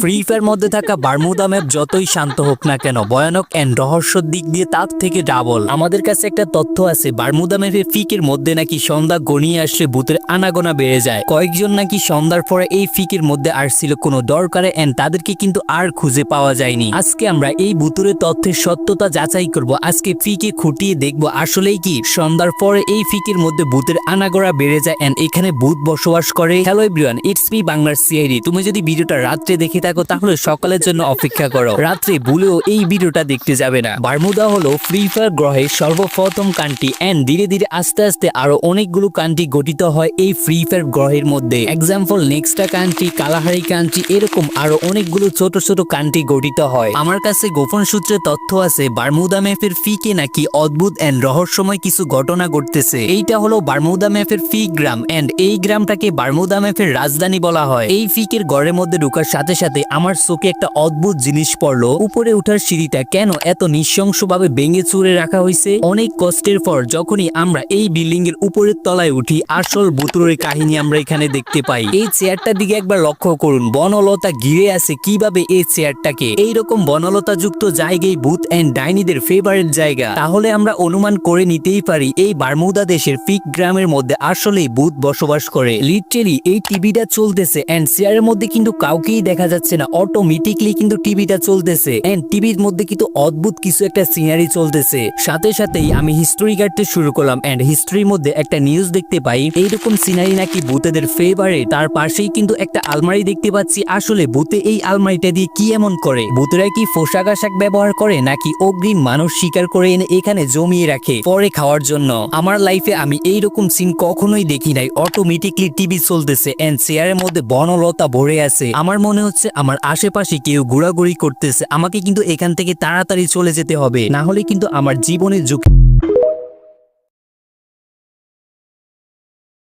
Free fire মধ্যে থাকা Bermuda map যতই শান্ত হোক না কেন, ভয়ানক এন্ড রহস্যর দিক দিয়ে তার থেকে ডাবল। আমাদের কাছে একটা তথ্য আছে, বারমুদা ম্যাপে ফিকের মধ্যে নাকি সন্ধ্যা গনিয়ে আসছে ভূতের আনাগোনা বেড়ে যায়। কয়েকজন নাকি সন্ধ্যার পরে এই ফিকের মধ্যে আসছিল কোনো দরকারে এন্ড তাদেরকে কিন্তু আর খুঁজে পাওয়া যায়নি। আজকে আমরা এই ভূতুরের তথ্যের সত্যতা যাচাই করব। আজকে ফিকে খুঁটিয়ে দেখবো আসলেই কি সন্ধ্যার পরে এই ফিকের মধ্যে ভূতের আনাগোনা বেড়ে যায় এন্ড এখানে ভূত বসবাস করে। হ্যালো এভরিওয়ান, ইটস মি বাংলার সিআইডি। তুমি যদি ভিডিওটা রাত্রে দেখে থাকো তাহলে সকালের জন্য অপেক্ষা করো, রাত্রে ভুলেও এই ভিডিওটা দেখতে যাবে না। বারমুদা হলো ফ্রি ফায়ার গ্রহের সর্বপ্রথম কান্ট্রি এন্ড ধীরে ধীরে আস্তে আস্তে আরো অনেকগুলো কান্ট্রি গঠিত হয় এই ফ্রি ফায়ার গ্রহের মধ্যে। এক্সাম্পল নেক্সটা কান্ট্রি, কালাহারি কান্ট্রি, এরকম আরো অনেকগুলো ছোট ছোট কান্ট্রি গঠিত হয়। আমার কাছে গোপন সূত্রে তথ্য আছে বারমুদা ম্যাপের ফিকে নাকি অদ্ভুত এন্ড রহস্যময় কিছু ঘটনা ঘটতেছে। এইটা হলো বারমুদা ম্যাপের ফি গ্রাম এন্ড এই গ্রামটাকে বারমুদা ম্যাপের রাজধানী বলা হয়। এই ফিকের ঘরের মধ্যে ঢোকার সাথে সাথে আমার চোখে একটা অদ্ভুত জিনিস পড়লো। উপরে উঠার সিঁড়িটা কেন এত নৃশংসভাবে ভেঙে চুরে রাখা হয়েছে? অনেক কষ্টের পর যখনই আমরা এই বিল্ডিং এর উপরের তলায় উঠি, আসল ভূতুরের কাহিনী আমরা এখানে দেখতে পাই। এই চেয়ারটার দিকে একবার লক্ষ্য করুন, বনলতা ঘিরে আছে কিভাবে এই চেয়ারটাকে। এইরকম বনলতা যুক্ত জায়গায় ভূত এন্ড ডাইনিদের ফেভারিট জায়গা। তাহলে আমরা অনুমান করে নিতেই পারি এই বারমুদা দেশের ফিক গ্রামের মধ্যে আসলেই ভূত বসবাস করে। লিটারেলি এই টিভিটা চলতেছে এন্ড চেয়ারের মধ্যে কিন্তু কাউকেই দেখা যাচ্ছে না, অটোমেটিকলি কিন্তু টিভিটা চলতেছে এন্ড টিভির মধ্যে কিন্তু অদ্ভুত কিছু একটা সিনারি চলতেছে। সাথে সাথেই আমি হিস্ট্রি কাটতে শুরু করলাম এন্ড হিস্ট্রির মধ্যে একটা নিউজ দেখতে পাই এইরকম সিনারি নাকি ভূতেদের ফেভারিট। তার পাশেই কিন্তু একটা আলমারি দেখতে পাচ্ছি। আসলে ভূতে এই আলমারিটা দিয়ে কি এমন করে? ভূতেরা কি পোশাক আশাক ব্যবহার করে নাকি অগ্রিম মানুষ শিকার করে এনে এখানে জমিয়ে রাখে পরে খাওয়ার জন্য? আমার লাইফে আমি এইরকম সিন কখনোই দেখি নাই। অটোমেটিকলি টিভি চলতেছে এন্ড চেয়ারের মধ্যে বনলতা ভরে আছে। আমার মনে হচ্ছে আমার আশেপাশে কেউ ঘোরাঘুরি করতেছে। আমাকে কিন্তু এখান থেকে তাড়াতাড়ি চলে যেতে হবে, না হলে কিন্তু আমার জীবনের ঝুঁকি।